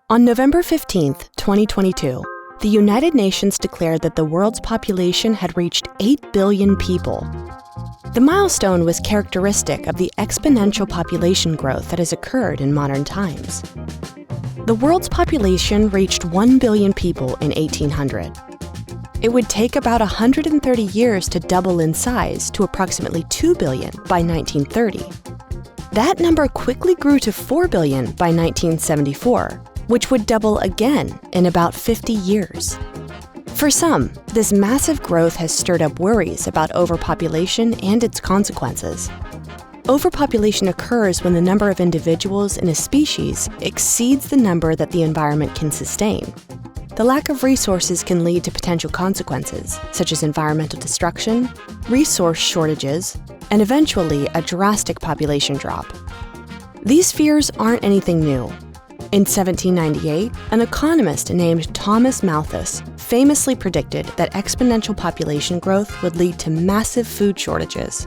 On November 15, 2022, the United Nations declared that the world's population had reached 8 billion people. The milestone was characteristic of the exponential population growth that has occurred in modern times. The world's population reached 1 billion people in 1800. It would take about 130 years to double in size to approximately 2 billion by 1930. That number quickly grew to 4 billion by 1974, which would double again in about 50 years. For some, this massive growth has stirred up worries about overpopulation and its consequences. Overpopulation occurs when the number of individuals in a species exceeds the number that the environment can sustain. The lack of resources can lead to potential consequences, such as environmental destruction, resource shortages, and eventually a drastic population drop. These fears aren't anything new. In 1798, an economist named Thomas Malthus famously predicted that exponential population growth would lead to massive food shortages.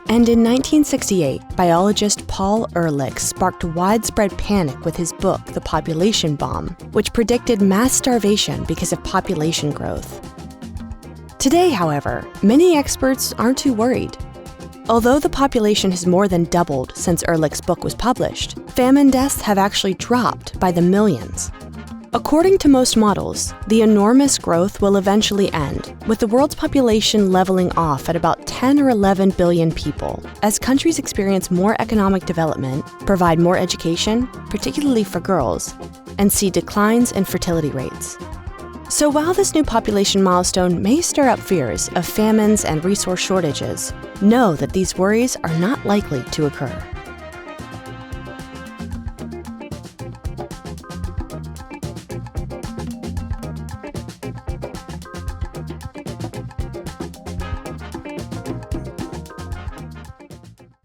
And in 1968, biologist Paul Ehrlich sparked widespread panic with his book, The Population Bomb, which predicted mass starvation because of population growth. Today, however, many experts aren't too worried. Although the population has more than doubled since Ehrlich's book was published, famine deaths have actually dropped by the millions. According to most models, the enormous growth will eventually end, with the world's population leveling off at about 10 or 11 billion people, as countries experience more economic development, provide more education, particularly for girls, and see declines in fertility rates. So while this new population milestone may stir up fears of famines and resource shortages, know that these worries are not likely to occur.